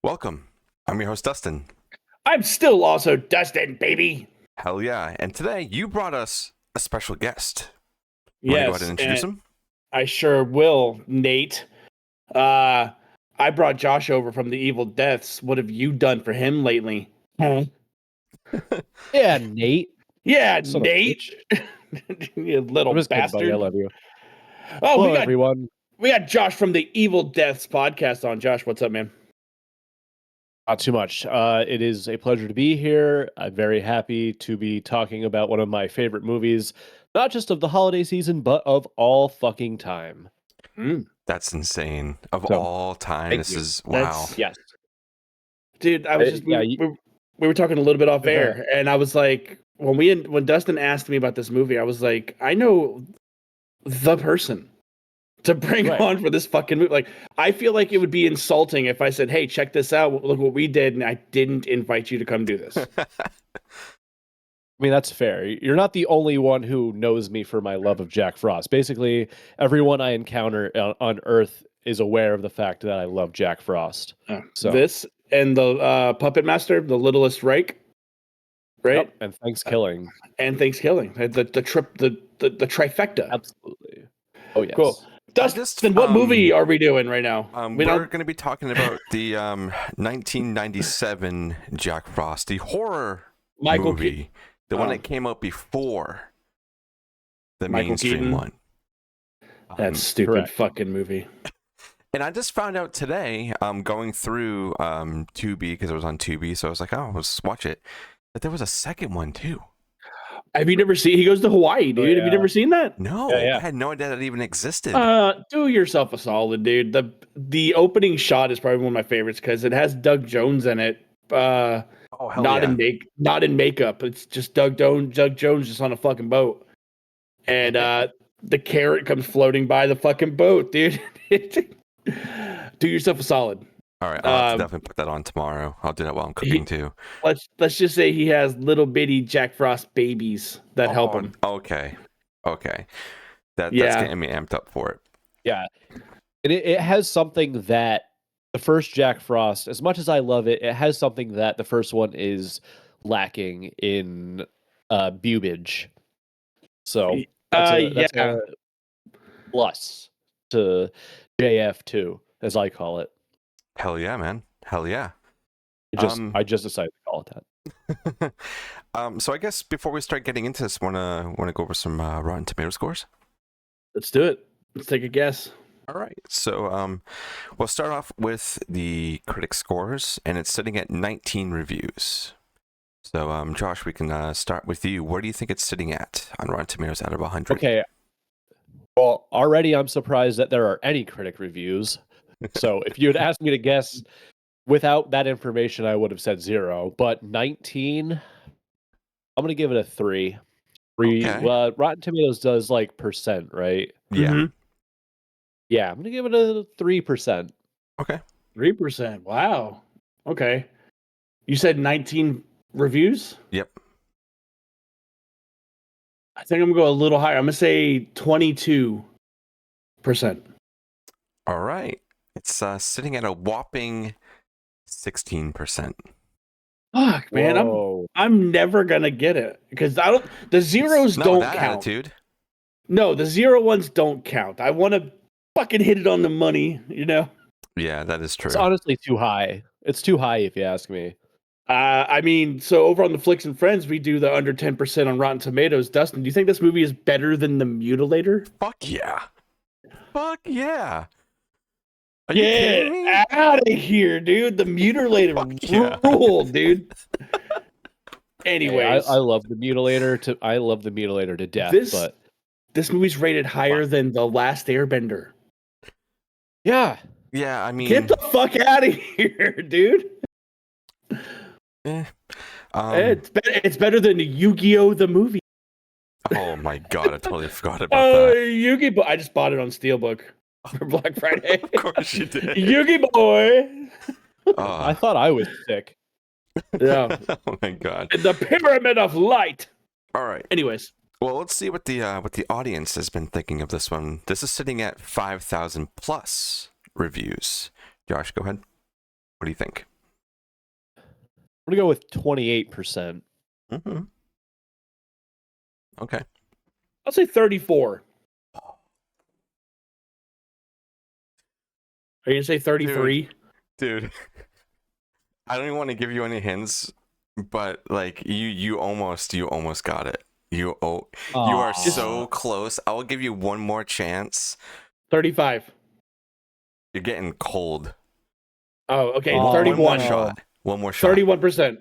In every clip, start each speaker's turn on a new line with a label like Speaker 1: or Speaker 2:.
Speaker 1: Welcome. I'm your host, Dustin.
Speaker 2: I'm still also Dustin, baby.
Speaker 1: Hell yeah. And today you brought us a special guest. You want to go ahead and introduce him?
Speaker 2: I sure will, Nate. I brought Josh over from the Evil Deaths. What have you done for him lately?
Speaker 3: Yeah, Nate.
Speaker 2: Yeah,
Speaker 3: Son of a
Speaker 2: Nate. You little
Speaker 3: I'm just kidding,
Speaker 2: bastard.
Speaker 3: buddy. I love you.
Speaker 2: Oh,
Speaker 3: Hello, everyone.
Speaker 2: we got Josh from the Evil Deaths podcast on. Josh, what's up, man?
Speaker 3: Not too much. It is a pleasure to be here. I'm very happy to be talking about one of my favorite movies, not just of the holiday season, but of all fucking time.
Speaker 1: That's insane. Of all time, this is wow.
Speaker 3: Yes.
Speaker 2: Dude, I was just we were talking a little bit off air, and I was like, when Dustin asked me about this movie, I was like, I know the person to bring on for this fucking movie. Like, I feel like it would be insulting if I said, "Hey, check this out. Look what we did," and I didn't invite you to come do this.
Speaker 3: I mean, that's fair. You're not the only one who knows me for my love of Jack Frost. Basically, everyone I encounter on Earth is aware of the fact that I love Jack Frost. So
Speaker 2: this and the Puppet Master, the Littlest Reich, right?
Speaker 3: Yep, and Thanksgiving.
Speaker 2: And Thanksgiving. The trifecta.
Speaker 3: Absolutely. Oh, yes.
Speaker 2: Cool. Dustin, what movie are we doing right now?
Speaker 1: We're going to be talking about the 1997 Jack Frost, the horror movie, the one that came out before the mainstream one.
Speaker 2: That stupid fucking movie.
Speaker 1: And I just found out today, going through Tubi, because it was on Tubi, so I was like, oh, let's watch it. But there was a second one, too.
Speaker 2: Have you never seen? He goes to Hawaii, dude. Have you never seen that?
Speaker 1: No, I had no idea that even existed.
Speaker 2: Do yourself a solid, dude. The opening shot is probably one of my favorites because it has Doug Jones in it. Not in makeup. It's just Doug Jones just on a fucking boat, and the carrot comes floating by the fucking boat, dude. Do yourself a solid.
Speaker 1: All right, I'll have to definitely put that on tomorrow. I'll do that while I'm cooking too.
Speaker 2: Let's just say he has little bitty Jack Frost babies that help him.
Speaker 1: Okay. That's getting me amped up for it.
Speaker 3: Yeah, it has something that the first Jack Frost, as much as I love it, it has something that the first one is lacking in bubage. So that's a plus to JF2, as I call it.
Speaker 1: Hell yeah, man. Hell yeah.
Speaker 3: I just decided to call it
Speaker 1: that. So I guess before we start getting into this, wanna go over some Rotten Tomato scores?
Speaker 2: Let's do it. Let's take a guess.
Speaker 1: All right. So we'll start off with the critic scores, and it's sitting at 19 reviews. So Josh, we can start with you. Where do you think it's sitting at on Rotten Tomatoes out of 100?
Speaker 3: Okay. Well, already I'm surprised that there are any critic reviews. So if you had asked me to guess without that information, I would have said 0. But 19, I'm going to give it a 3. Okay. Rotten Tomatoes does like percent, right?
Speaker 1: Yeah. Mm-hmm.
Speaker 3: Yeah, I'm going to give it a 3%.
Speaker 1: Okay.
Speaker 2: 3%. Wow. Okay. You said 19 reviews?
Speaker 1: Yep.
Speaker 2: I think I'm going to go a little higher. I'm going to say 22%.
Speaker 1: All right. It's sitting at a whopping 16%.
Speaker 2: Fuck, man. I'm never gonna get it because the zeros don't count.
Speaker 1: Attitude.
Speaker 2: No, the 0 ones don't count. I want to fucking hit it on the money, you know?
Speaker 1: Yeah, that is true.
Speaker 3: It's honestly too high. It's too high if you ask me.
Speaker 2: I mean, so over on the Flicks and Friends, we do the under 10% on Rotten Tomatoes. Dustin, do you think this movie is better than The Mutilator?
Speaker 1: Fuck yeah. Fuck yeah.
Speaker 2: Get out of here, dude. The Mutilator rule, dude. Anyways,
Speaker 3: I love the Mutilator. I love the Mutilator to death. But
Speaker 2: this movie's rated higher than The Last Airbender.
Speaker 3: Yeah.
Speaker 1: Yeah, I mean,
Speaker 2: get the fuck out of here, dude. It's better than Yu-Gi-Oh! The movie.
Speaker 1: Oh my god, I totally forgot about that.
Speaker 2: Yu-Gi-Oh! I just bought it on Steelbook for Black Friday.
Speaker 1: Of course you did.
Speaker 2: Yu-Gi Boy.
Speaker 3: I thought I was sick.
Speaker 2: Yeah.
Speaker 1: Oh my god.
Speaker 2: The Pyramid of Light.
Speaker 1: All right.
Speaker 2: Anyways.
Speaker 1: Well, let's see what the audience has been thinking of this one. This is sitting at 5,000 plus reviews. Josh, go ahead. What do you think?
Speaker 3: I'm gonna go with 28%.
Speaker 1: Mm-hmm. Okay.
Speaker 2: I'll say 34. Are you gonna say 33?
Speaker 1: Dude. I don't even want to give you any hints, but like you almost got it. You are so close. I will give you one more chance.
Speaker 2: 35.
Speaker 1: You're getting cold.
Speaker 2: Oh, okay.
Speaker 3: Oh,
Speaker 2: 31.
Speaker 1: One more shot. One more shot.
Speaker 2: 31%.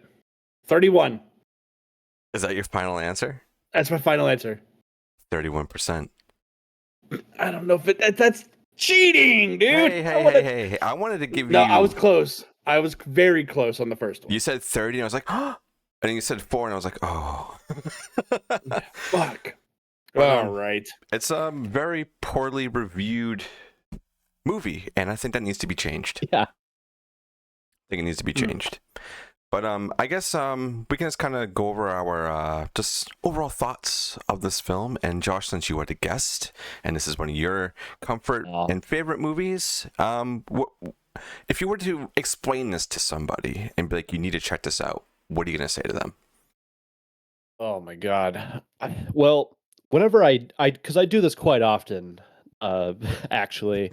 Speaker 2: 31.
Speaker 1: Is that your final answer?
Speaker 2: That's my final answer.
Speaker 1: 31%.
Speaker 2: I don't know if that's cheating, dude.
Speaker 1: Hey. I wanted to give you.
Speaker 2: No, I was close. I was very close on the first one.
Speaker 1: You said 30, and I was like, oh. And then you said 4, and I was like, oh.
Speaker 2: Fuck.
Speaker 1: But,
Speaker 2: All right.
Speaker 1: It's a very poorly reviewed movie, and I think that needs to be changed.
Speaker 3: Yeah.
Speaker 1: I think it needs to be changed. But I guess we can just kind of go over our just overall thoughts of this film. And Josh, since you are the guest, and this is one of your comfort and favorite movies, if you were to explain this to somebody and be like, you need to check this out, what are you going to say to them?
Speaker 3: Oh my God. Well, whenever because I do this quite often, actually,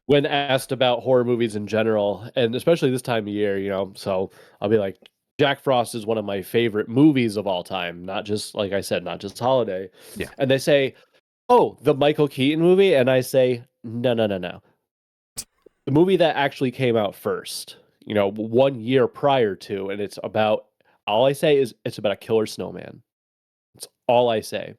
Speaker 3: when asked about horror movies in general, and especially this time of year, so I'll be like, Jack Frost is one of my favorite movies of all time, not just, like I said, not just holiday.
Speaker 1: Yeah.
Speaker 3: And they say, oh, the Michael Keaton movie? And I say, no. The movie that actually came out first, 1 year prior to, and all I say is it's about a killer snowman. That's all I say.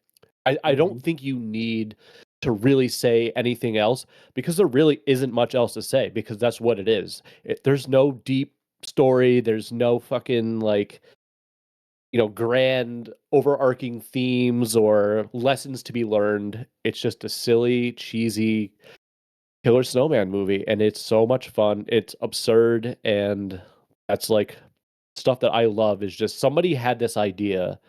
Speaker 3: I don't think you need to really say anything else, because there really isn't much else to say, because that's what it is. There's no deep story. There's no fucking grand overarching themes or lessons to be learned. It's just a silly, cheesy killer snowman movie, and it's so much fun. It's absurd, and that's like stuff that I love. Is just somebody had this idea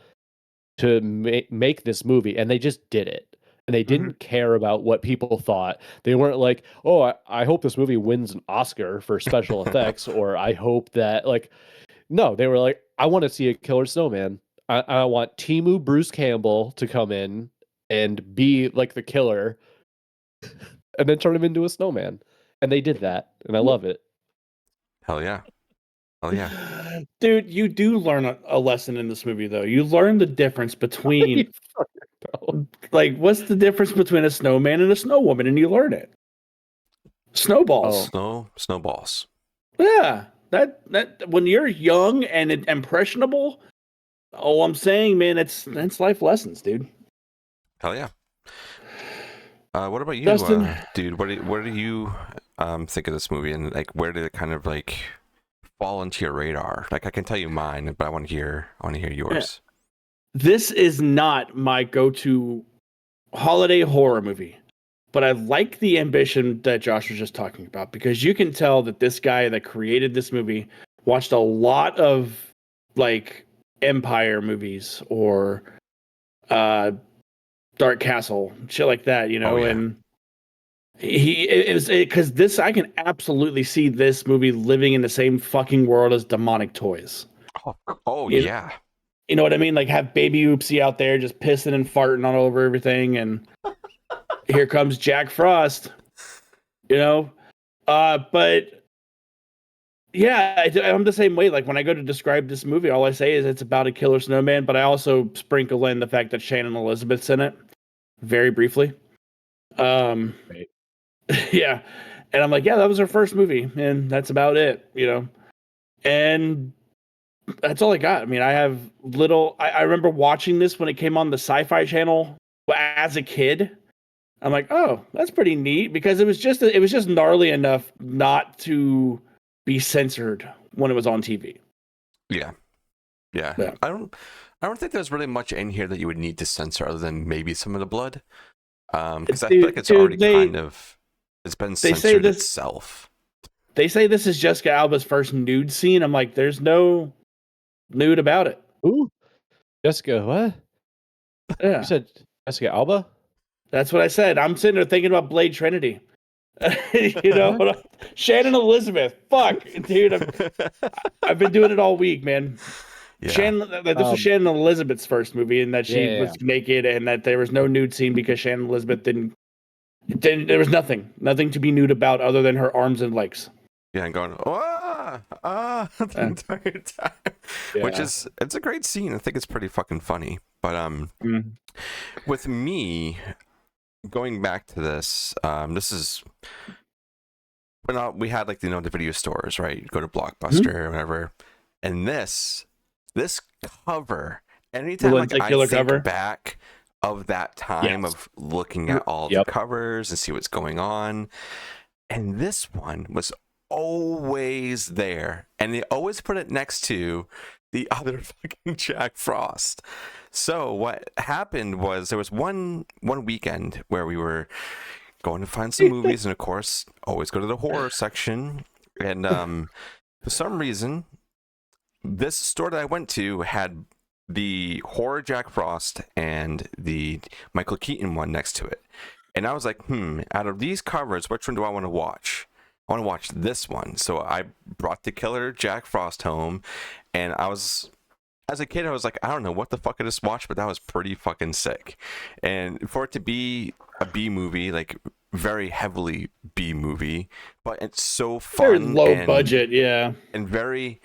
Speaker 3: to make this movie, and they just did it. And they didn't care about what people thought. They weren't like, oh, I hope this movie wins an Oscar for special effects, or I hope that, no, they were like, I want to see a killer snowman. I want Timu Bruce Campbell to come in and be like the killer and then turn him into a snowman. And they did that, and I love it.
Speaker 1: Hell yeah.
Speaker 2: Dude, you do learn a lesson in this movie, though. You learn the difference between what's the difference between a snowman and a snow woman, and you learn it. Snowballs.
Speaker 1: Snowballs.
Speaker 2: Yeah. That when you're young and impressionable, all I'm saying, man, that's life lessons, dude.
Speaker 1: Hell yeah. What about you,
Speaker 2: Dustin?
Speaker 1: dude? What do you think of this movie, and where did it kind of fall into your radar? I can tell you mine, but I want to hear yours.
Speaker 2: This is not my go-to holiday horror movie, but I like the ambition that Josh was just talking about, because you can tell that this guy that created this movie watched a lot of Empire movies or Dark Castle, shit like that, and it was because this, I can absolutely see this movie living in the same fucking world as demonic toys.
Speaker 1: Yeah.
Speaker 2: You know what I mean? Have Baby Oopsie out there just pissing and farting all over everything, and here comes Jack Frost. But yeah, I'm the same way. When I go to describe this movie, all I say is it's about a killer snowman, but I also sprinkle in the fact that Shannon Elizabeth's in it very briefly.
Speaker 3: Right.
Speaker 2: Yeah. And I'm like, yeah, that was her first movie, and that's about it, And that's all I got. I mean, I have I remember watching this when it came on the Sci-Fi Channel as a kid. I'm like, oh, that's pretty neat, because it was just gnarly enough not to be censored when it was on TV.
Speaker 1: Yeah. I don't think there's really much in here that you would need to censor, other than maybe some of the blood. Because I feel like it's already it's been censored itself.
Speaker 2: They say this is Jessica Alba's first nude scene. I'm like, there's no nude about it.
Speaker 3: Ooh, Jessica, what?
Speaker 2: Yeah.
Speaker 3: You said Jessica Alba?
Speaker 2: That's what I said. I'm sitting there thinking about Blade Trinity. You know, Shannon Elizabeth. Fuck, dude. I've been doing it all week, man.
Speaker 1: Yeah.
Speaker 2: Shannon, this was Shannon Elizabeth's first movie, and that she was
Speaker 3: Yeah.
Speaker 2: naked, and that there was no nude scene because Shannon Elizabeth didn't. There was nothing to be nude about other than her arms and legs.
Speaker 1: Yeah, and going the entire time, which is it's a great scene. I think it's pretty fucking funny. But with me going back to this, this is when we had like the video stores, right? You go to Blockbuster or whatever, and this cover. Anytime like I think cover back of that time of looking at all the covers and see what's going on, and this one was always there, and they always put it next to the other fucking Jack Frost. So what happened was there was one weekend where we were going to find some movies, and of course always go to the horror section, and for some reason this store that I went to had the horror Jack Frost and the Michael Keaton one next to it, and I was like, out of these covers, which one do I want to watch? I want to watch this one. So I brought the killer Jack Frost home, and as a kid, I was like, I don't know what the fuck I just watched, but that was pretty fucking sick. And for it to be a B movie, like very heavily B movie, but it's so fun,
Speaker 2: very low budget,
Speaker 1: and very.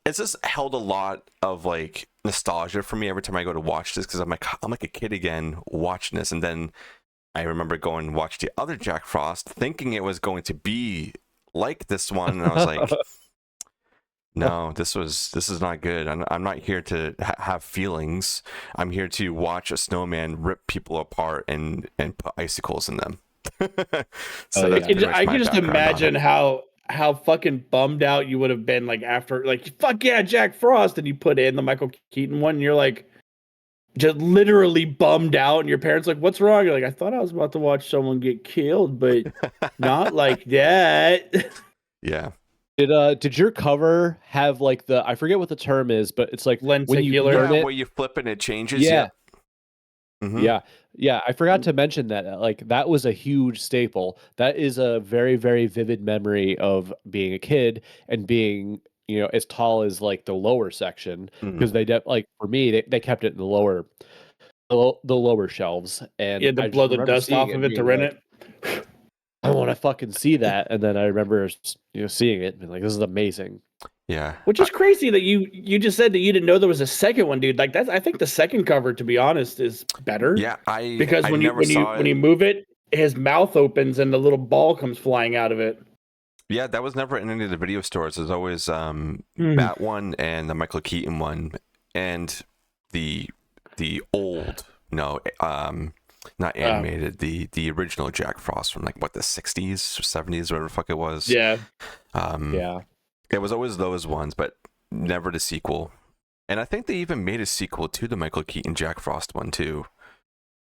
Speaker 1: It's just held a lot of like nostalgia for me every time I go to watch this, because I'm like a kid again watching this, and then I remember going and watch the other Jack Frost, thinking it was going to be like this one, and I was like, "No, this is not good. I'm not here to have feelings. I'm here to watch a snowman rip people apart and put icicles in them." So
Speaker 2: I can just imagine how fucking bummed out you would have been, like after, like, fuck yeah, Jack Frost, and you put in the Michael Keaton one, and you're like, just literally bummed out, and your parents like, what's wrong? You're like, I thought I was about to watch someone get killed, but not like that.
Speaker 1: Yeah.
Speaker 3: Did your cover have like the, I forget what the term is, but it's like
Speaker 2: lenticular,
Speaker 1: where you flip and it changes?
Speaker 3: Yeah.
Speaker 1: Mm-hmm.
Speaker 3: Yeah. I forgot to mention that. Like, that was a huge staple. That is a very, very vivid memory of being a kid and being, as tall as like the lower section, because they like, for me, they kept it in the lower shelves, and
Speaker 2: you had to blow the dust off of it to rent it.
Speaker 3: I want to fucking see that. And then I remember seeing it and being like, this is amazing.
Speaker 1: Yeah,
Speaker 2: which is crazy that you just said that you didn't know there was a second one, dude. Like, I think the second cover, to be honest, is better.
Speaker 1: Yeah,
Speaker 2: because when you move it, his mouth opens and the little ball comes flying out of it.
Speaker 1: Yeah, that was never in any of the video stores. There's always that one and the Michael Keaton one, and the old not animated, the original Jack Frost from like what, the 60s or 70s, whatever the fuck it was.
Speaker 2: Yeah.
Speaker 1: It was always those ones, but never the sequel. And I think they even made a sequel to the Michael Keaton Jack Frost one too.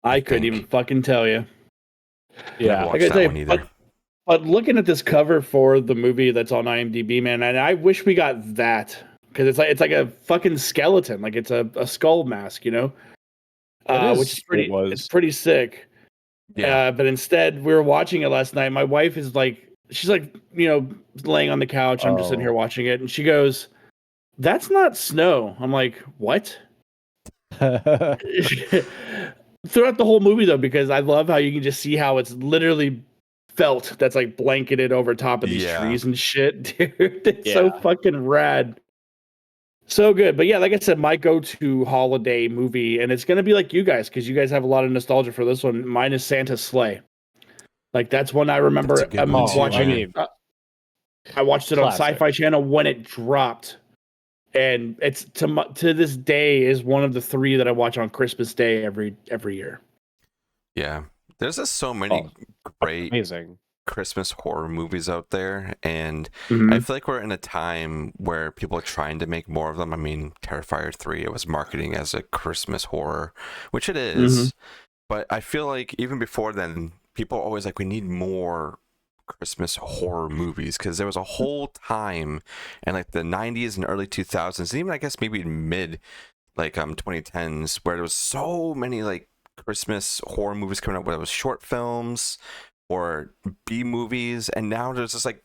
Speaker 2: I couldn't even fucking tell you.
Speaker 3: Yeah,
Speaker 1: I gotta tell you,
Speaker 2: but looking at this cover for the movie that's on IMDb, man, and I wish we got that, because it's like a fucking skeleton, like it's a skull mask, which is pretty. It's pretty sick. Yeah. But instead, we were watching it last night. My wife is like, she's like, laying on the couch. I'm just sitting here watching it, and she goes, "That's not snow." I'm like, "What?" Throughout the whole movie, though, because I love how you can just see how it's literally felt that's like blanketed over top of these trees and shit, dude. It's so fucking rad. So good. But yeah, like I said, my go-to holiday movie, and it's going to be like you guys, because you guys have a lot of nostalgia for this one. Mine is Santa's Sleigh. Like, that's one I remember watching. I watched it on Sci-Fi Channel when it dropped. And it's to this day is one of the three that I watch on Christmas Day every year.
Speaker 1: Yeah. There's just so many great
Speaker 3: amazing
Speaker 1: Christmas horror movies out there, and I feel like we're in a time where people are trying to make more of them. I mean, Terrifier 3, it was marketing as a Christmas horror, which it is, but I feel like even before then, people are always like, we need more Christmas horror movies, because there was a whole time in like the 90s and early 2000s, and even I guess maybe mid like 2010s, where there was so many like Christmas horror movies coming out, whether it was short films or B movies, and now there's just like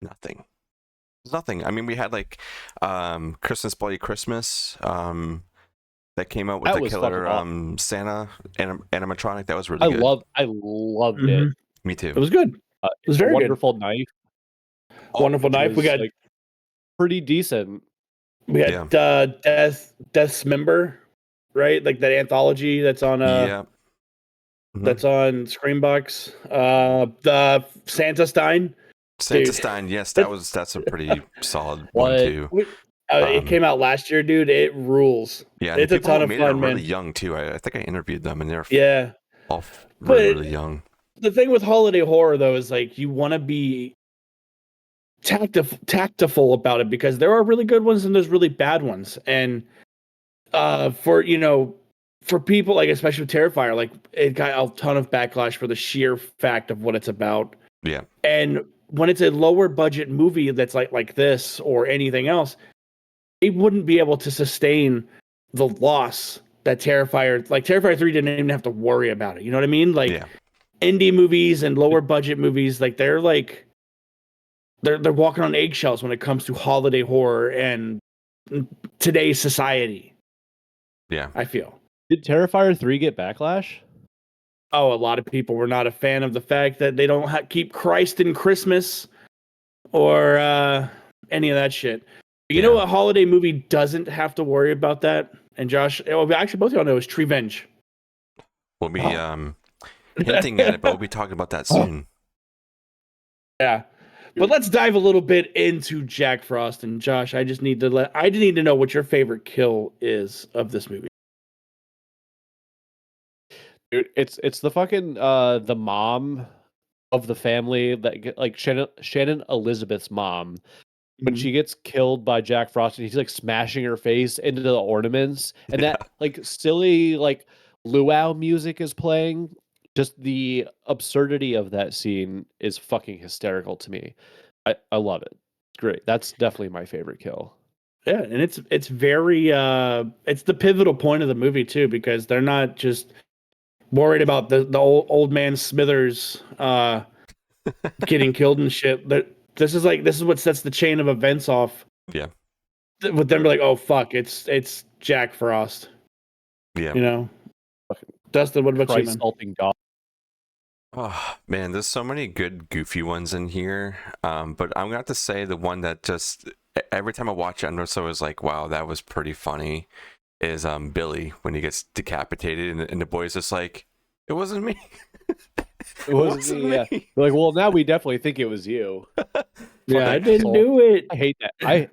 Speaker 1: nothing. There's nothing. I mean, we had like Christmas Bloody Christmas that came out with
Speaker 3: That
Speaker 1: the
Speaker 3: was
Speaker 1: killer
Speaker 3: fucking
Speaker 1: Santa animatronic. That was really good.
Speaker 3: I loved it.
Speaker 1: Me too.
Speaker 2: It was good. It was very
Speaker 3: Wonderful Knife.
Speaker 2: Wonderful Knife. We
Speaker 3: was,
Speaker 2: got
Speaker 3: like, pretty decent.
Speaker 2: we had Death's Member, right? Like that anthology that's on that's on Screambox. The Santa Stein.
Speaker 1: Santa Stein, yes, that's a pretty solid one too.
Speaker 2: It came out last year, dude. It rules.
Speaker 1: Yeah,
Speaker 2: it's a ton of fun, man.
Speaker 1: Really young too. I think I interviewed them, and they're all really young.
Speaker 2: The thing with holiday horror, though, is like you want to be tactful about it because there are really good ones and there's really bad ones. And for people like especially with Terrifier, like it got a ton of backlash for the sheer fact of what it's about.
Speaker 1: Yeah,
Speaker 2: and when it's a lower budget movie that's like this or anything else, it wouldn't be able to sustain the loss that Terrifier 3 didn't even have to worry about it. You know what I mean? Like indie movies and lower budget movies, like they're walking on eggshells when it comes to holiday horror and today's society.
Speaker 1: Yeah,
Speaker 2: I feel.
Speaker 3: Did Terrifier 3 get backlash?
Speaker 2: Oh, a lot of people were not a fan of the fact that they don't keep Christ in Christmas or any of that shit. You know what holiday movie doesn't have to worry about that? And Josh, actually both of y'all know is Treevenge.
Speaker 1: We'll be hinting at it, but we'll be talking about that soon.
Speaker 2: Yeah. But let's dive a little bit into Jack Frost. And Josh, I need to know what your favorite kill is of this movie.
Speaker 3: Dude, it's the fucking the mom of the family that like Shannon Elizabeth's mom when she gets killed by Jack Frost and he's like smashing her face into the ornaments and that like silly like luau music is playing. Just the absurdity of that scene is fucking hysterical to me. I love it. It's great. That's definitely my favorite kill.
Speaker 2: Yeah, and it's very it's the pivotal point of the movie too, because they're not just worried about the old man Smithers getting killed and shit. This is what sets the chain of events off.
Speaker 1: Yeah.
Speaker 2: With them be like, oh fuck, it's Jack Frost.
Speaker 1: Yeah.
Speaker 2: You know. Dustin, what about you, man?
Speaker 3: God.
Speaker 1: Oh man, there's so many good goofy ones in here. But I'm gonna have to say the one that just every time I watch it, I'm just always like, wow, that was pretty funny. Is Billy when he gets decapitated and the boy's just like, it wasn't me.
Speaker 3: It wasn't me. Yeah. Like, well, now we definitely think it was you.
Speaker 2: Yeah, I didn't do it.
Speaker 3: I hate that.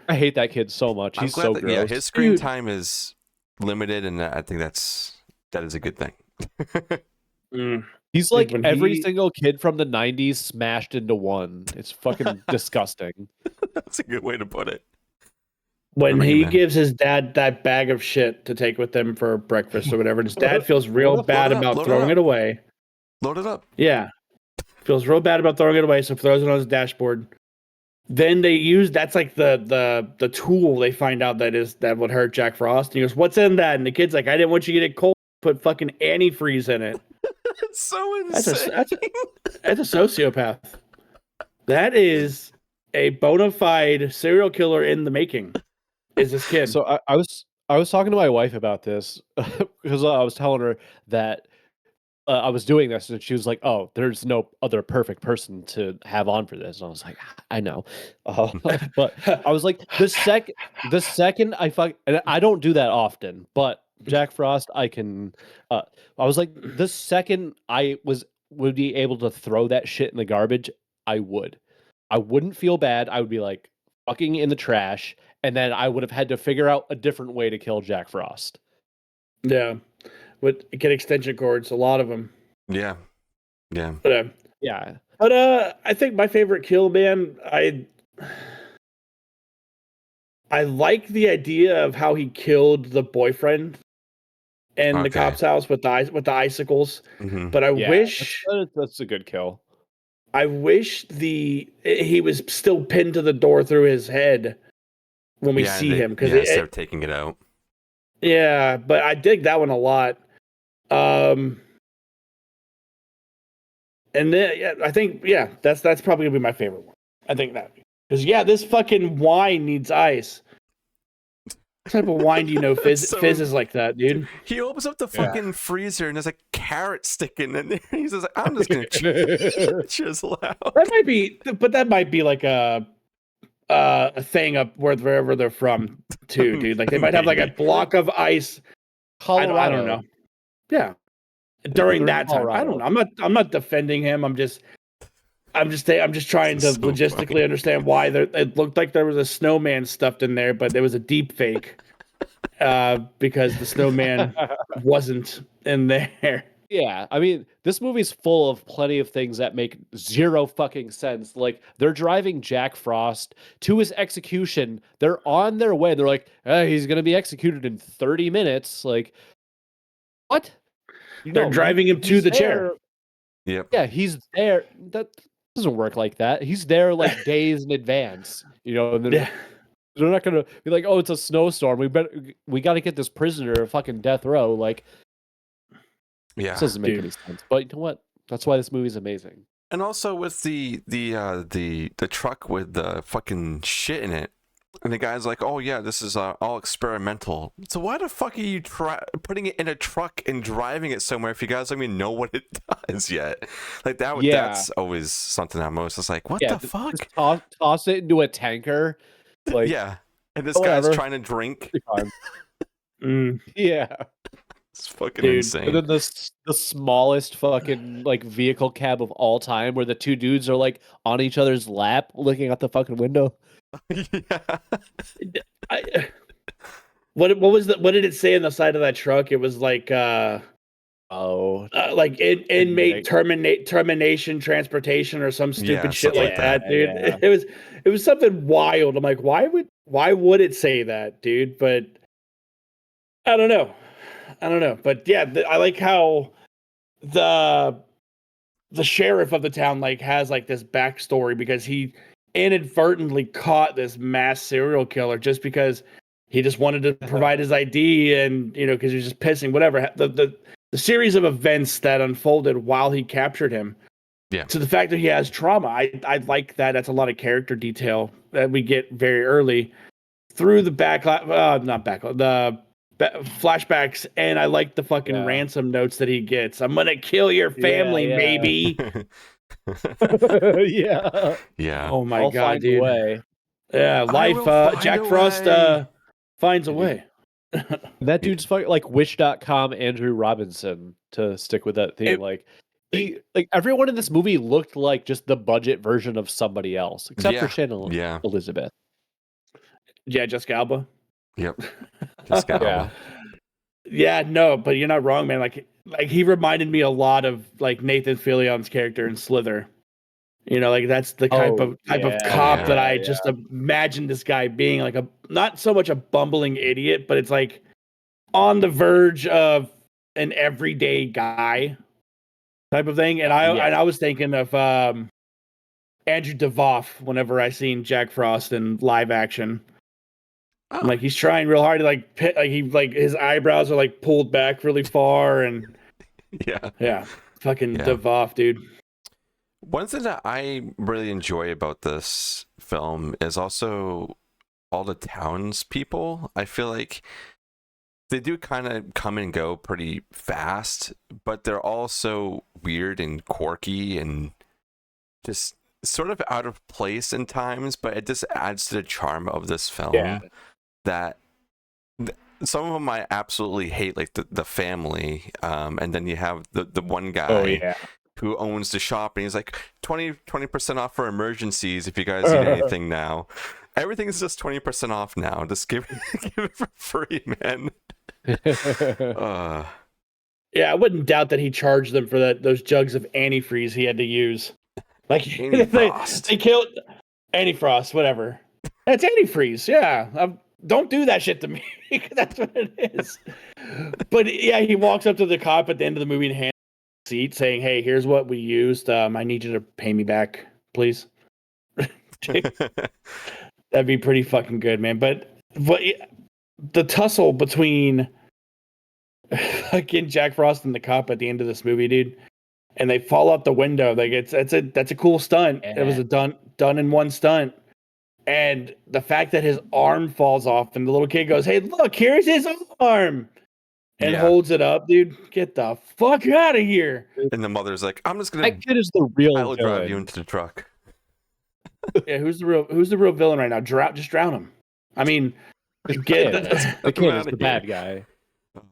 Speaker 3: I hate that kid so much. He's so gross.
Speaker 1: Yeah, his screen time is limited, and I think that is a good thing.
Speaker 3: He's like every single kid from the 90s smashed into one. It's fucking disgusting.
Speaker 1: That's a good way to put it.
Speaker 2: When he gives his dad that bag of shit to take with him for breakfast or whatever, and his dad feels real bad about throwing it away.
Speaker 1: Load it up.
Speaker 2: Yeah. Feels real bad about throwing it away, so throws it on his dashboard. Then that's like the tool they find out that would hurt Jack Frost. And he goes, "What's in that?" And the kid's like, "I didn't want you to get it cold. Put fucking antifreeze in it."
Speaker 1: It's so insane.
Speaker 2: That's a sociopath. That is a bona fide serial killer in the making. Is this kid?
Speaker 3: So I was talking to my wife about this because I was telling her that I was doing this, and she was like, "Oh, there's no other perfect person to have on for this." And I was like, "I know," but I was like, the second and I don't do that often, but Jack Frost, I can. I was like, the second I would be able to throw that shit in the garbage, I would. I wouldn't feel bad. I would be like fucking in the trash, and then I would have had to figure out a different way to kill Jack Frost.
Speaker 2: Yeah. Get extension cords, a lot of them.
Speaker 1: Yeah.
Speaker 2: But,
Speaker 3: yeah.
Speaker 2: But I think my favorite kill, man, I like the idea of how he killed the boyfriend in the cop's house with the icicles.
Speaker 1: Mm-hmm.
Speaker 2: But I wish
Speaker 3: that's a good kill.
Speaker 2: I wish he was still pinned to the door through his head when we see him, because
Speaker 1: they're taking it out.
Speaker 2: Yeah, but I dig that one a lot. And then I think that's probably gonna be my favorite one. I think that because this fucking wine needs ice. What type of wine do you know fizzes like that, dude?
Speaker 1: He opens up the fucking freezer and there's a carrot sticking in there. He's just like, I'm just gonna chisel out.
Speaker 2: That might be like a thing up wherever they're from too, dude. Like they might have like a block of ice.
Speaker 3: Colorado.
Speaker 2: I don't know. Yeah. During that time, I don't know. I'm not defending him. I'm just trying to logistically understand why it looked like there was a snowman stuffed in there, but there was a deep fake because the snowman wasn't in there.
Speaker 3: Yeah, I mean, this movie's full of plenty of things that make zero fucking sense. Like, they're driving Jack Frost to his execution. They're on their way. They're like, hey, he's going to be executed in 30 minutes. Like, what?
Speaker 2: They're driving him to the chair.
Speaker 1: Yep.
Speaker 3: Yeah, he's there. That doesn't work like that. He's there like days in advance. And they're not going to be like, oh, it's a snowstorm. We got to get this prisoner to fucking death row. Like, this doesn't make any sense. But you know what? That's why this movie's amazing.
Speaker 1: And also with the truck with the fucking shit in it, and the guy's like, "Oh yeah, this is all experimental." So why the fuck are you putting it in a truck and driving it somewhere if you guys don't even know what it does yet? Like that's always something I'm always just like, what the fuck?
Speaker 3: Toss it into a tanker. Like
Speaker 1: and this guy's trying to drink.
Speaker 3: Yeah.
Speaker 1: It's fucking insane.
Speaker 3: And then the smallest fucking like vehicle cab of all time, where the two dudes are like on each other's lap, looking out the fucking window.
Speaker 2: What did it say on the side of that truck? It was like like inmate termination transportation or some stupid shit like that, dude. Yeah. It was something wild. I'm like, why would it say that, dude? But I don't know. But yeah, I like how the sheriff of the town like has like this backstory because he inadvertently caught this mass serial killer just because he just wanted to provide his ID and because he was just pissing whatever the series of events that unfolded while he captured him.
Speaker 1: Yeah.
Speaker 2: To the fact that he has trauma, I like that. That's a lot of character detail that we get very early through the flashbacks, and I like the fucking ransom notes that he gets. I'm gonna kill your family, maybe.
Speaker 1: Yeah.
Speaker 2: Oh my
Speaker 3: I'll
Speaker 2: god,
Speaker 3: find
Speaker 2: dude.
Speaker 3: A way.
Speaker 2: Yeah, life. Jack Frost finds a way.
Speaker 3: That dude's fucking like Wish.com Andrew Robinson, to stick with that theme. Everyone in this movie looked like just the budget version of somebody else, except for Shannon Elizabeth.
Speaker 2: Yeah, Jessica Alba.
Speaker 1: Yep. Jessica Alba.
Speaker 2: Yeah, no, but you're not wrong, man. Like he reminded me a lot of like Nathan Fillion's character in Slither. Like that's the type of cop that I just imagine this guy being, like not so much a bumbling idiot, but it's like on the verge of an everyday guy type of thing. And I was thinking of Andrew Devoff whenever I seen Jack Frost in live action. Oh. Like he's trying real hard to his eyebrows are like pulled back really far and fucking Devoff, dude.
Speaker 1: One thing that I really enjoy about this film is also all the townspeople. I feel like they do kind of come and go pretty fast, but they're all so weird and quirky and just sort of out of place in times, but it just adds to the charm of this film that some of them I absolutely hate, like the family, and then you have the one guy who owns the shop, and he's like 20% off for emergencies if you guys need anything now. Everything is just 20% off now. Just give it for free, man.
Speaker 2: Yeah, I wouldn't doubt that he charged them for those jugs of antifreeze he had to use. Like they killed antifrost, whatever. That's antifreeze. Yeah, don't do that shit to me. That's what it is. But yeah, he walks up to the cop at the end of the movie and hands seat saying, "Hey, here's what we used. I need you to pay me back, please." That'd be pretty fucking good, man. But the tussle between fucking Jack Frost and the cop at the end of this movie, dude, and they fall out the window. Like that's a cool stunt.
Speaker 3: Yeah.
Speaker 2: It was a done in one stunt. And the fact that his arm falls off and the little kid goes, "Hey, look, here's his arm," and holds it up, dude. Get the fuck out of here.
Speaker 1: And the mother's like, "I'm just gonna
Speaker 3: That kid is the real
Speaker 1: I'll drive you
Speaker 3: villain.
Speaker 1: into the truck."
Speaker 2: Yeah, who's the real villain right now? Just drown him. I mean,
Speaker 3: The
Speaker 2: get
Speaker 3: kid,
Speaker 2: the,
Speaker 3: the kid is
Speaker 1: outta
Speaker 3: the
Speaker 1: here.
Speaker 3: bad guy.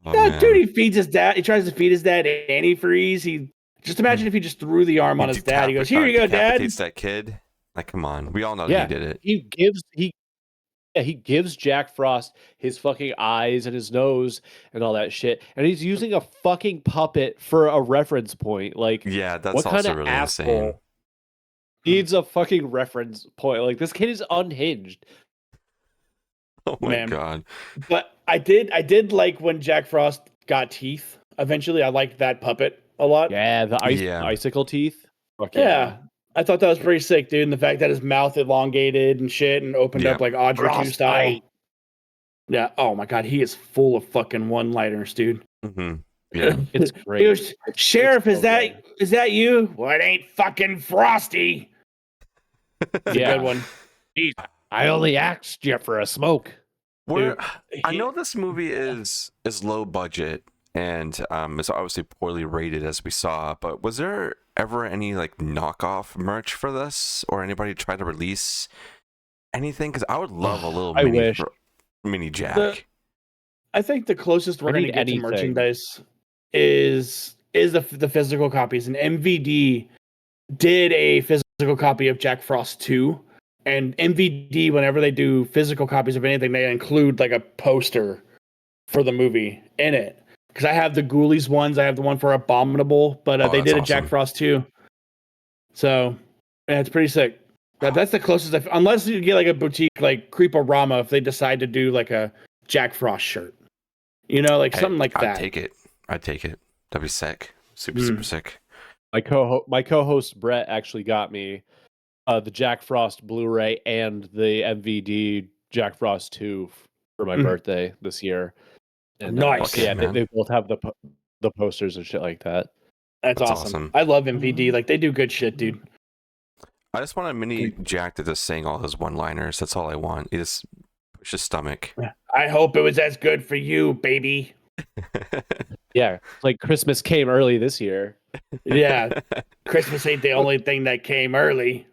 Speaker 1: Oh,
Speaker 2: yeah,
Speaker 1: man.
Speaker 2: dude. He feeds his dad. He tries to feed his dad antifreeze. He just imagine if he just threw the arm on his dad. He goes, "Here you go, Dad."
Speaker 1: Decapitates that kid. Like, come on. We all know that he did it.
Speaker 3: He gives Jack Frost his fucking eyes and his nose and all that shit, and he's using a fucking puppet for a reference point. Like,
Speaker 1: Yeah, that's
Speaker 3: what
Speaker 1: also
Speaker 3: kind of
Speaker 1: really
Speaker 3: asshole
Speaker 1: insane.
Speaker 3: needs a fucking reference point? Like, this kid is unhinged.
Speaker 1: Oh my god.
Speaker 2: But I did like when Jack Frost got teeth. Eventually, I liked that puppet a lot.
Speaker 3: Yeah, the icicle teeth. Fuck
Speaker 2: Yeah. I thought that was pretty sick, dude. And the fact that his mouth elongated and shit and opened up like Audrey 2 style. Yeah. Oh my god, he is full of fucking one-liners, dude.
Speaker 1: Mm-hmm. Yeah.
Speaker 3: It's great.
Speaker 2: He goes, "Sheriff,
Speaker 3: it's so
Speaker 2: is that you? Well, it ain't fucking Frosty." That's a good one.
Speaker 3: I only asked you for a smoke.
Speaker 1: I know this movie is low budget and is obviously poorly rated as we saw, but was there ever any like knockoff merch for this, or anybody try to release anything? Because I would love a little mini Jack.
Speaker 2: I think the closest we're going to get to merchandise is the physical copies. And MVD did a physical copy of Jack Frost 2. And MVD, whenever they do physical copies of anything, they include like a poster for the movie in it. Because I have the Ghoulies ones, I have the one for Abominable, but they did a Jack Frost 2. So, yeah, it's pretty sick. That's the closest, unless you get like a boutique like Creeporama, if they decide to do like a Jack Frost shirt. You know, like something like that.
Speaker 1: I'd take it. That'd be sick. Super sick.
Speaker 3: My co-host Brett actually got me the Jack Frost Blu-ray and the MVD Jack Frost 2 for my birthday this year. And
Speaker 2: nice.
Speaker 3: Yeah, they both have the posters and shit like that.
Speaker 2: That's awesome. I love MVD. Like, they do good shit, dude.
Speaker 1: I just want a mini Jack that is saying all his one-liners. That's all I want. He just push his stomach.
Speaker 2: I hope it was as good for you, baby.
Speaker 3: Yeah, like Christmas came early this year.
Speaker 2: Yeah, Christmas ain't the only thing that came early.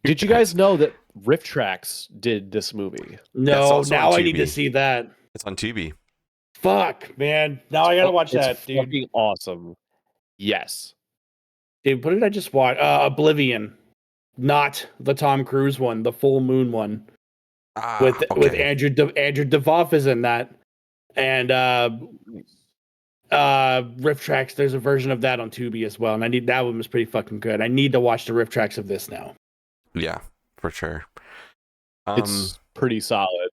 Speaker 3: Did you guys know that Riff Tracks did this movie?
Speaker 2: No, now I need to see that.
Speaker 1: It's on Tubi.
Speaker 2: Fuck, man. Now I gotta watch that, dude.
Speaker 3: Fucking awesome. Yes.
Speaker 2: Dude, what did I just watch? Oblivion. Not the Tom Cruise one, the Full Moon one. With Andrew DeVoff is in that. And Riff Tracks, there's a version of that on Tubi as well. And that one was pretty fucking good. I need to watch the Riff Tracks of this now.
Speaker 1: Yeah, for sure.
Speaker 3: It's pretty solid.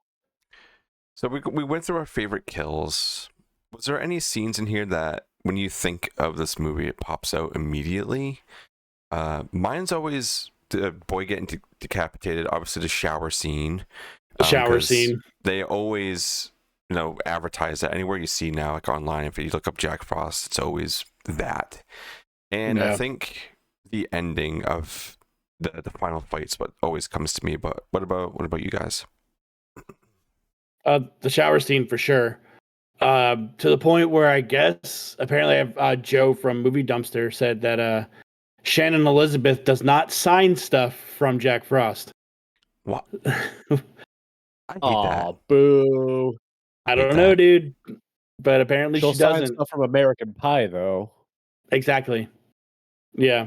Speaker 1: So we went through our favorite kills. Was there any scenes in here that when you think of this movie, it pops out immediately? Mine's always the boy getting decapitated, obviously the shower scene.
Speaker 2: The shower scene.
Speaker 1: They always, advertise that anywhere you see now, like online, if you look up Jack Frost, it's always that. And I think the ending of the final fight's what always comes to me. But what about you guys?
Speaker 2: The shower scene for sure. To the point where I guess apparently Joe from Movie Dumpster said that Shannon Elizabeth does not sign stuff from Jack Frost.
Speaker 1: What? I hate that.
Speaker 3: Boo.
Speaker 2: I don't know, dude. But apparently she doesn't.
Speaker 3: Sign stuff from American Pie, though.
Speaker 2: Exactly. Yeah.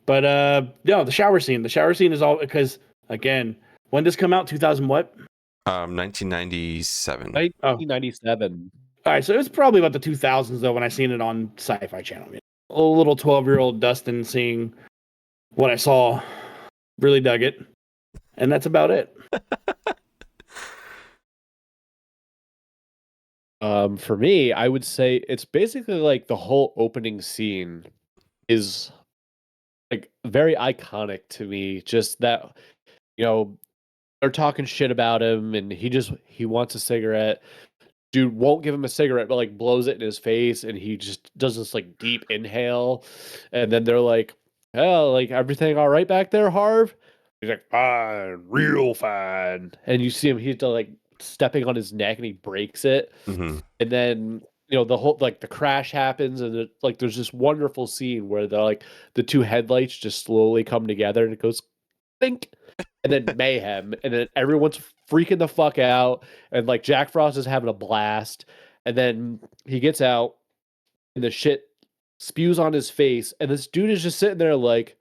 Speaker 2: But no, the shower scene. The shower scene is all because again, when did this come out? 2000 what?
Speaker 1: 1997.
Speaker 3: 1997.
Speaker 2: All right, so it was probably about the 2000s though when I seen it on Sci-Fi Channel. A little 12-year-old Dustin seeing what I saw, really dug it, and that's about it.
Speaker 3: For me, I would say it's basically like the whole opening scene is like very iconic to me. Just that, they're talking shit about him and he wants a cigarette. dude won't give him a cigarette, but like blows it in his face, and he just does this like deep inhale, and then they're like, "Oh, like everything all right back there, Harv?" He's like, "Fine, real fine." And you see him, he's like stepping on his neck, and he breaks it,
Speaker 1: Mm-hmm.
Speaker 3: and then the whole like the crash happens, and like there's this wonderful scene where the two headlights just slowly come together, and it goes think, and then mayhem, and then everyone's freaking the fuck out, and like Jack Frost is having a blast, and then he gets out, and the shit spews on his face, and this dude is just sitting there like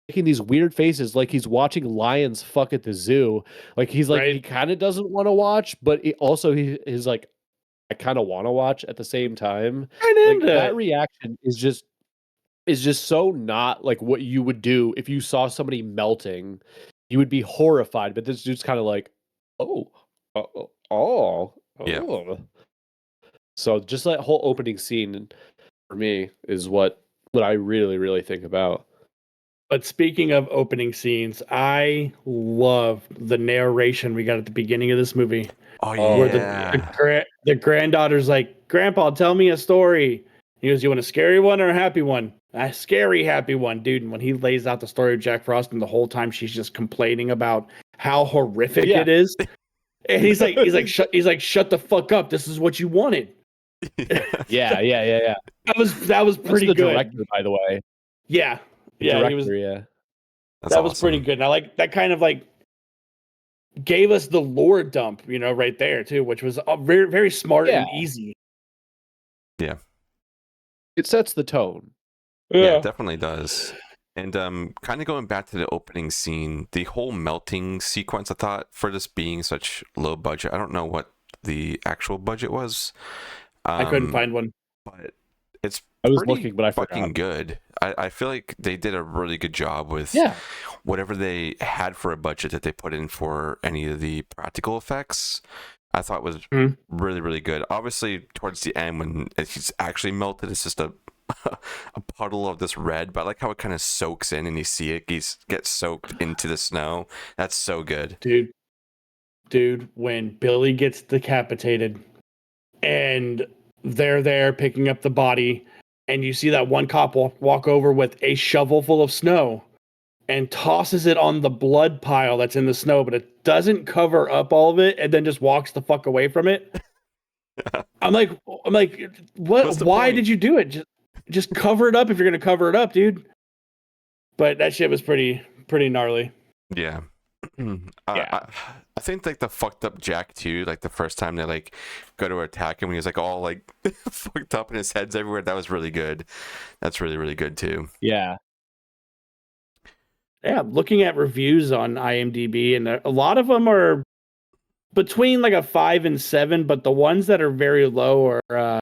Speaker 3: making these weird faces, like he's watching lions fuck at the zoo. Like he's like he kind of doesn't want to watch, but he's like I kind of want to watch at the same time. Like that reaction is just so not like what you would do if you saw somebody melting. You would be horrified, but this dude's kind of like,
Speaker 1: Yeah.
Speaker 3: So just that whole opening scene for me is what I really, really think about.
Speaker 2: But speaking of opening scenes, I love the narration we got at the beginning of this movie.
Speaker 1: Oh yeah.
Speaker 2: Where the granddaughter's like, "Grandpa, tell me a story." He goes, "You want a scary one or a happy one?" "A scary, happy one, dude." And when he lays out the story of Jack Frost, and the whole time she's just complaining about how horrific it is, and he's like, "Shut the fuck up. This is what you wanted."
Speaker 3: Yeah.
Speaker 2: That was pretty
Speaker 3: the
Speaker 2: good.
Speaker 3: Director, by the way.
Speaker 2: Yeah,
Speaker 3: Director,
Speaker 2: he was.
Speaker 3: Yeah,
Speaker 2: That was pretty good. And I like that kind of like gave us the lore dump, right there too, which was very, very smart and easy.
Speaker 1: Yeah.
Speaker 3: It sets the tone.
Speaker 1: Yeah, it definitely does. And kind of going back to the opening scene, the whole melting sequence, I thought for this being such low budget, I don't know what the actual budget was.
Speaker 2: I couldn't find one.
Speaker 1: But it's
Speaker 3: looking, but I
Speaker 1: fucking
Speaker 3: forgot.
Speaker 1: good. I feel like they did a really good job with whatever they had for a budget that they put in for any of the practical effects. I thought was really, really good. Obviously, towards the end when he's actually melted, it's just a puddle of this red, but I like how it kind of soaks in and you see it gets soaked into the snow. That's so good.
Speaker 2: Dude, when Billy gets decapitated and they're there picking up the body, and you see that one cop walk over with a shovel full of snow and tosses it on the blood pile that's in the snow, but it doesn't cover up all of it, and then just walks the fuck away from it. I'm like, what? Why did you do it? Just cover it up if you're gonna cover it up, dude. But that shit was pretty gnarly.
Speaker 1: Yeah. I think like the fucked up Jack too, like the first time they like go to attack him when he was like all like fucked up and his head's everywhere. That was really good. That's really, really good too.
Speaker 3: Yeah.
Speaker 2: Looking at reviews on IMDb, and a lot of them are between like a 5 and 7, but the ones that are very low are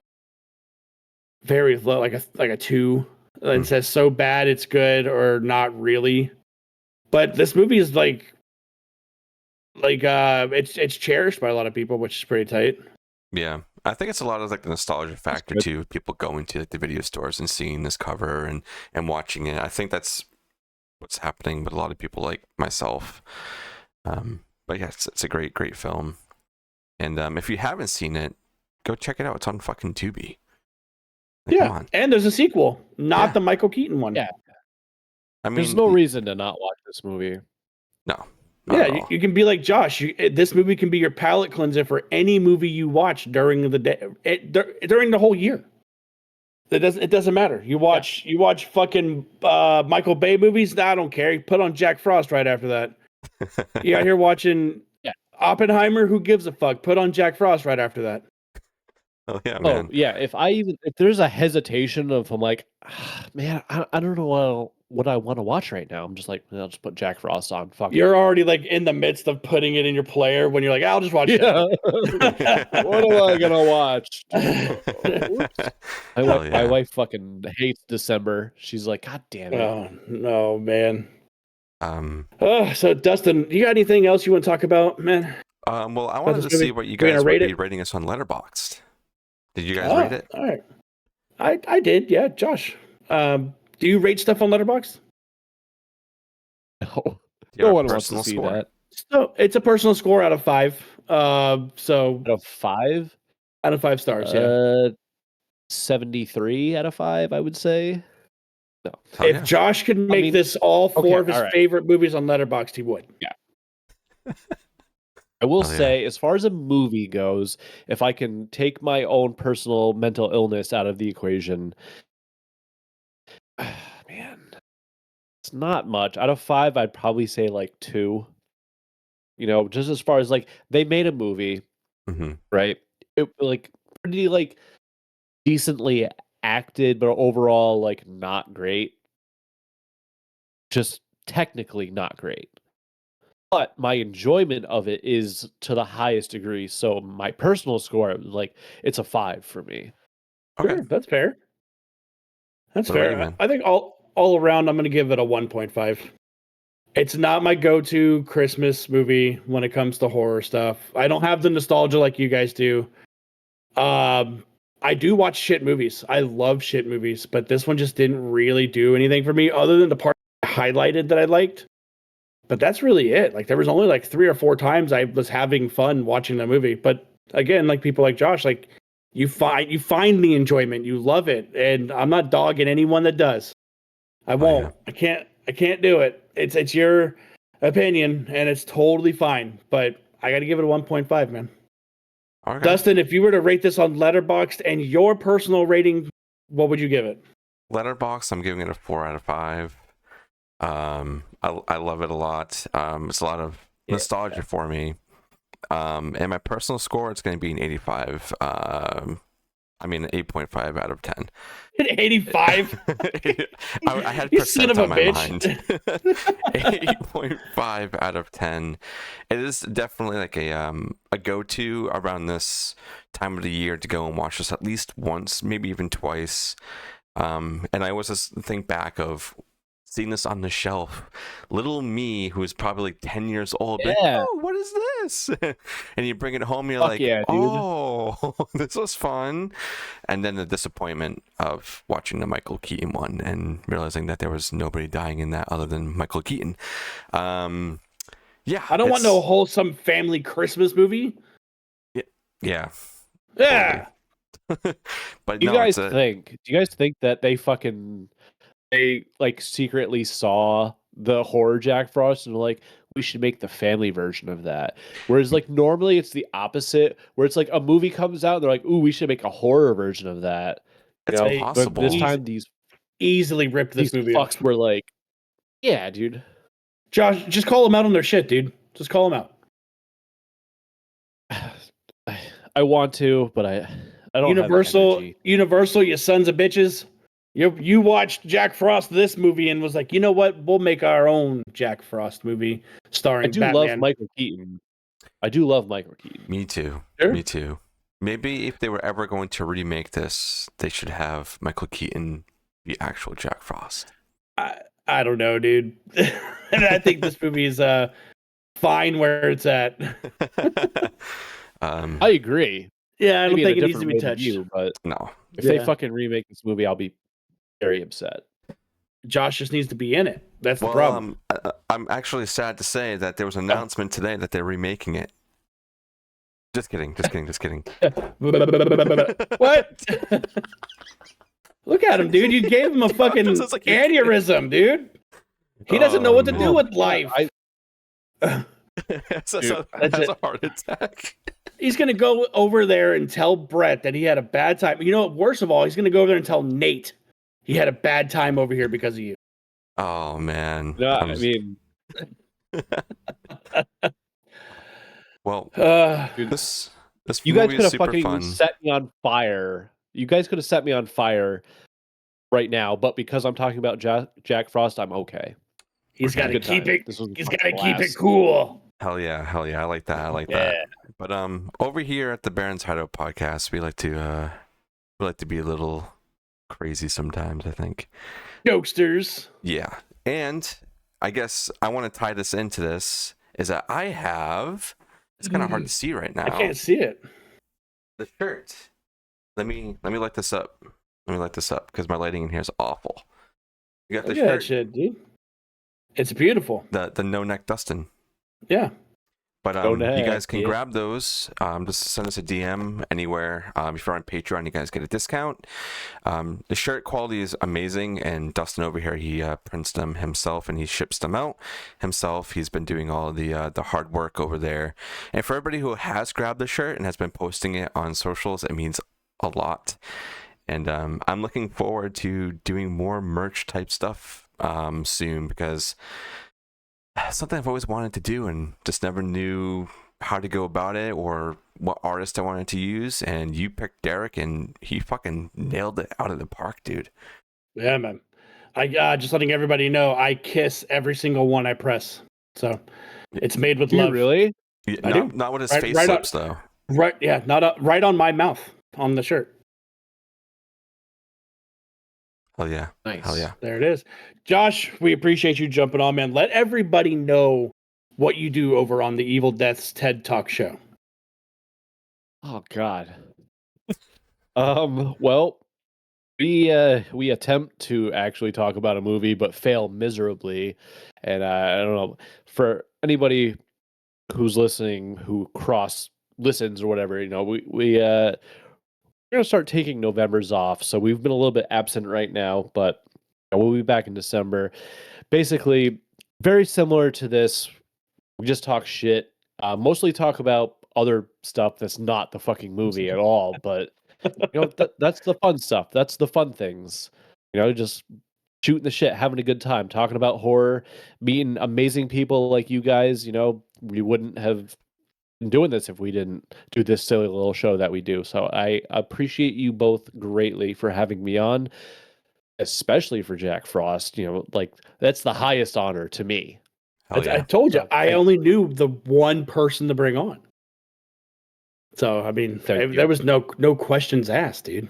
Speaker 2: very low, like a 2. It says so bad it's good or not really. But this movie is like it's cherished by a lot of people, which is pretty tight.
Speaker 1: Yeah, I think it's a lot of like the nostalgia factor too. People going to like the video stores and seeing this cover and watching it. I think that's what's happening with a lot of people like myself. But yeah, it's a great film. And if you haven't seen it, go check it out. It's on fucking Tubi. Like,
Speaker 2: and there's a sequel, not the Michael Keaton one.
Speaker 3: Yeah,
Speaker 1: I mean,
Speaker 3: there's no reason to not watch this movie.
Speaker 1: No.
Speaker 2: You can be like Josh. This movie can be your palate cleanser for any movie you watch during the day, during the whole year. It doesn't matter. You watch fucking Michael Bay movies. I don't care. You put on Jack Frost right after that. You out here watching Oppenheimer. Who gives a fuck? Put on Jack Frost right after that.
Speaker 1: Oh yeah, man.
Speaker 3: Oh yeah. If there's a hesitation of I'm like, man, I don't know what I want to watch right now. I'm just like, I'll just put Jack Frost on. Fuck.
Speaker 2: You're already like in the midst of putting it in your player when you're like, I'll just watch it.
Speaker 3: What am I gonna watch? My wife fucking hates December. She's like, God damn it.
Speaker 2: Oh no, man. So Dustin, you got anything else you want to talk about, man?
Speaker 1: Well, I wanted to see what you guys would be rating us on Letterboxd. Did you guys rate it?
Speaker 2: All right. I did, yeah. Josh, do you rate stuff on Letterboxd?
Speaker 3: No. No one wants to see that.
Speaker 2: So it's a personal score out of 5.
Speaker 3: Out of 5?
Speaker 2: Out of 5 stars,
Speaker 3: 73 out of 5, I would say. No.
Speaker 2: If Josh could make this all 4 of his favorite movies on Letterboxd, he would.
Speaker 3: Yeah. I will say, as far as a movie goes, if I can take my own personal mental illness out of the equation, man, it's not much. Out of 5, I'd probably say like 2. You know, just as far as like they made a movie, right? It like pretty like decently acted, but overall like not great. Just technically not great. But my enjoyment of it is to the highest degree. So my personal score, like, it's a 5 for me.
Speaker 2: Okay, sure, that's fair. That's fair. I think all around, I'm going to give it a 1.5. It's not my go-to Christmas movie when it comes to horror stuff. I don't have the nostalgia like you guys do. I do watch shit movies. I love shit movies, but this one just didn't really do anything for me other than the part I highlighted that I liked. But that's really it. Like there was only like 3 or 4 times I was having fun watching that movie. But again, like people like Josh, like you find the enjoyment, you love it, and I'm not dogging anyone that does. I won't. Yeah. I can't do it. It's your opinion, and it's totally fine. But I got to give it a 1.5, man. Okay. Dustin, if you were to rate this on Letterboxd and your personal rating, what would you give it?
Speaker 1: Letterboxd, I'm giving it a 4 out of 5. I love it a lot. It's a lot of nostalgia for me. And my personal score, it's going to be an 85. I mean, 8.5 out of 10.
Speaker 2: An 85?
Speaker 1: I had percent on my mind. 8.5 out of 10. It is definitely like a go-to around this time of the year to go and watch this at least once, maybe even twice. And I always just think back of seeing this on the shelf, little me who was probably like 10 years old, like, oh, what is this? And you bring it home, you're like, oh, this was fun. And then the disappointment of watching the Michael Keaton one and realizing that there was nobody dying in that other than Michael Keaton. I
Speaker 2: don't want no wholesome family Christmas movie.
Speaker 1: Yeah.
Speaker 3: But do you guys think that they like secretly saw the horror Jack Frost and were like, we should make the family version of that? Whereas like normally it's the opposite, where it's like a movie comes out and they're like, ooh, we should make a horror version of that.
Speaker 1: It's possible.
Speaker 3: But this time these
Speaker 2: easily ripped this movie
Speaker 3: fucks
Speaker 2: off.
Speaker 3: Were like, yeah, dude.
Speaker 2: Josh, just call them out on their shit, dude. Just call them
Speaker 3: out. I want to, but I don't
Speaker 2: Universal, you sons of bitches. You watched Jack Frost this movie and was like, you know what? We'll make our own Jack Frost movie starring Batman.
Speaker 3: Love Michael Keaton. I do love Michael Keaton.
Speaker 1: Me too.
Speaker 2: Sure.
Speaker 1: Me too. Maybe if they were ever going to remake this, they should have Michael Keaton be actual Jack Frost.
Speaker 2: I don't know, dude. And I think this movie is fine where it's at.
Speaker 3: I agree.
Speaker 2: Yeah, I don't think it needs to be touched.
Speaker 3: But
Speaker 1: no.
Speaker 3: If they fucking remake this movie, I'll be very upset.
Speaker 2: Josh just needs to be in it. That's the problem.
Speaker 1: I'm actually sad to say that there was an announcement today that they're remaking it. Just kidding.
Speaker 2: What? Look at him, dude. You gave him a fucking aneurysm, dude. He doesn't know what to do with life.
Speaker 1: That's a heart attack.
Speaker 2: He's going to go over there and tell Brett that he had a bad time. You know what? Worst of all, he's going to go over there and tell Nate he had a bad time over here because of you.
Speaker 1: Oh, man.
Speaker 3: No, I mean...
Speaker 1: Well, this
Speaker 3: you guys could have fucking set me on fire. You guys could have set me on fire right now, but because I'm talking about Jack Frost, I'm okay.
Speaker 2: He's got to keep it. He's got to keep it cool.
Speaker 1: Hell yeah. I like that. But over here at the Baron's Hideout podcast, we like to be a little crazy sometimes, I think.
Speaker 2: Jokesters.
Speaker 1: Yeah. And I guess I want to tie this into this is that I have, it's kind of hard to see right now.
Speaker 2: I can't see it.
Speaker 1: The shirt. Let me light this up. Because my lighting in here is awful. You got the shirt.
Speaker 2: That shit, dude. It's beautiful.
Speaker 1: The no neck Dustin.
Speaker 2: Yeah.
Speaker 1: But
Speaker 3: Go
Speaker 1: you
Speaker 3: ahead,
Speaker 1: guys can
Speaker 3: yeah.
Speaker 1: grab those. Just send us a DM anywhere. If you're on Patreon, you guys get a discount. The shirt quality is amazing, and Dustin over here, he prints them himself and he ships them out himself. He's been doing all the hard work over there. And for everybody who has grabbed the shirt and has been posting it on socials, it means a lot. And I'm looking forward to doing more merch type stuff soon, because something I've always wanted to do and just never knew how to go about it or what artist I wanted to use. And you picked Derek, and he fucking nailed it out of the park, dude.
Speaker 2: Yeah, man. I just letting everybody know, I kiss every single one I press. So it's made with
Speaker 3: Do you
Speaker 2: love.
Speaker 3: really?
Speaker 1: Yeah, not with his face
Speaker 2: right
Speaker 1: lips, though.
Speaker 2: Right, yeah, right on my mouth on the shirt.
Speaker 1: Hell yeah.
Speaker 3: Nice.
Speaker 1: Hell yeah.
Speaker 2: There it is. Josh, we appreciate you jumping on, man. Let everybody know what you do over on the Evil Death's TED Talk show.
Speaker 3: Oh God. Well, we attempt to actually talk about a movie, but fail miserably. And I don't know, for anybody who's listening who cross listens or whatever, we're gonna start taking November's off. So we've been a little bit absent right now, but we'll be back in December. Basically, very similar to this. We just talk shit. Mostly talk about other stuff that's not the fucking movie at all. But that's the fun stuff. That's the fun things. Just shooting the shit, having a good time, talking about horror, meeting amazing people like you guys. We wouldn't have been doing this if we didn't do this silly little show that we do. So I appreciate you both greatly for having me on, especially for Jack Frost. That's the highest honor to me.
Speaker 1: Hell yeah.
Speaker 2: I told you, I only knew the one person to bring on. So, I mean, there was no questions asked, dude.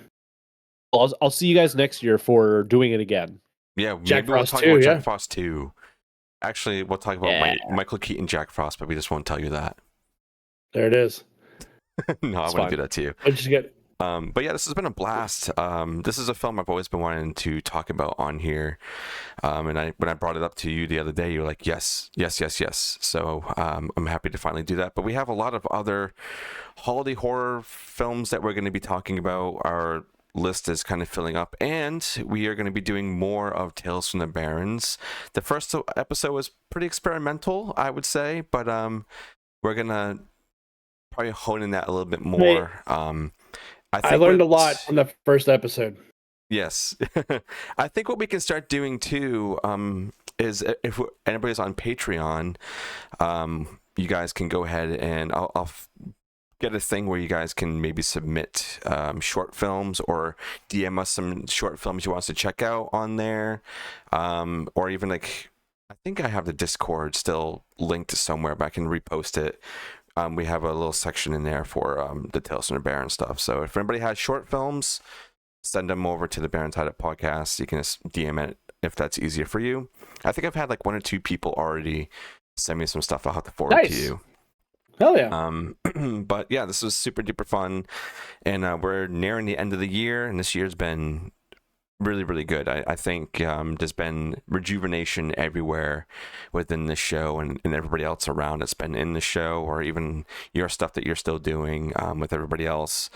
Speaker 3: I'll see you guys next year for doing it again.
Speaker 1: Yeah,
Speaker 2: Jack
Speaker 1: maybe we'll
Speaker 2: Frost
Speaker 1: talk
Speaker 2: 2,
Speaker 1: about
Speaker 2: yeah.
Speaker 1: Jack Frost 2. Actually, we'll talk about Michael Keaton Jack Frost, but we just won't tell you that.
Speaker 2: There it is.
Speaker 1: No, I wouldn't do that to you.
Speaker 2: What'd you get?
Speaker 1: But yeah, this has been a blast. This is a film I've always been wanting to talk about on here. And when I brought it up to you the other day, you were like, yes. So I'm happy to finally do that. But we have a lot of other holiday horror films that we're going to be talking about. Our list is kind of filling up, and we are going to be doing more of Tales from the Barrens. The first episode was pretty experimental, I would say, but we're going to probably hone in that a little bit more.
Speaker 2: I learned a lot from the first episode.
Speaker 1: Yes. I think what we can start doing too is if anybody's on Patreon, you guys can go ahead and I'll get a thing where you guys can maybe submit short films or DM us some short films you want us to check out on there, or even I think I have the Discord still linked somewhere, but I can repost it. We have a little section in there for the Tales from the Baron stuff. So if anybody has short films, send them over to the Baron's Hideout podcast. You can just DM it if that's easier for you. I think I've had like 1 or 2 people already send me some stuff. I'll have to forward to you.
Speaker 2: Hell yeah.
Speaker 1: But yeah, this was super duper fun, and we're nearing the end of the year, and this year's been really, really good. I think there's been rejuvenation everywhere within the show and everybody else around that's been in the show, or even your stuff that you're still doing with everybody else.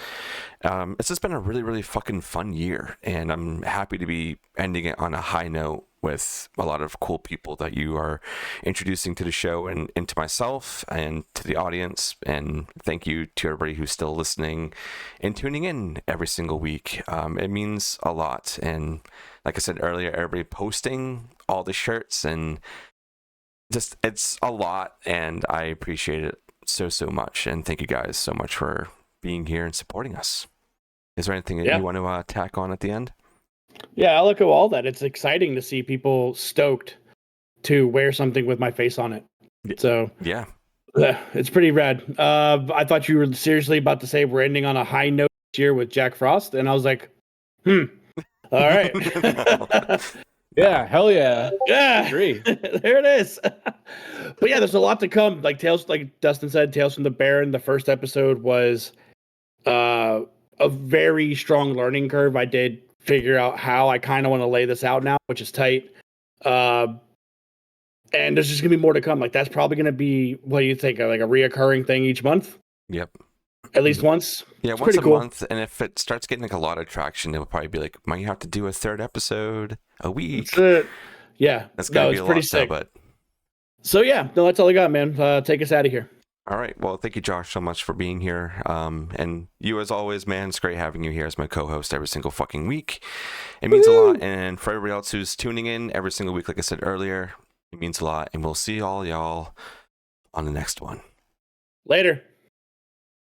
Speaker 1: It's just been a really, really fucking fun year, and I'm happy to be ending it on a high note with a lot of cool people that you are introducing to the show and to myself and to the audience. And thank you to everybody who's still listening and tuning in every single week. It means a lot. And like I said earlier, everybody posting all the shirts, and just it's a lot, and I appreciate it so much. And thank you guys so much for being here and supporting us. Is there anything that you want to tack on at the end?
Speaker 2: Yeah, I'll echo all that. It's exciting to see people stoked to wear something with my face on it. So
Speaker 1: yeah,
Speaker 2: it's pretty rad. I thought you were seriously about to say we're ending on a high note this year with Jack Frost, and I was like, all right.
Speaker 3: Yeah, hell yeah.
Speaker 2: Yeah,
Speaker 3: agree.
Speaker 2: There it is. But yeah, there's a lot to come. Like Dustin said, Tales from the Baron. The first episode was a very strong learning curve. I did figure out how I kind of want to lay this out now, which is tight. And there's just gonna be more to come. Like that's probably gonna be, what do you think, like a reoccurring thing each month?
Speaker 1: Yep.
Speaker 2: At least once.
Speaker 1: Yeah,
Speaker 2: it's
Speaker 1: once a
Speaker 2: cool.
Speaker 1: month. And if it starts getting like a lot of traction, it'll probably be like, might have to do a third episode a week.
Speaker 2: That's it. Yeah.
Speaker 1: That's gonna be a
Speaker 2: pretty
Speaker 1: lot,
Speaker 2: sick.
Speaker 1: but
Speaker 2: so yeah, no, that's all I got, man. Take us out of here.
Speaker 1: all right. Well, thank you, Josh, so much for being here. And you, as always, man, it's great having you here as my co-host every single fucking week. It means a lot. And for everybody else who's tuning in every single week, like I said earlier, it means a lot. And we'll see all y'all on the next one.
Speaker 2: Later.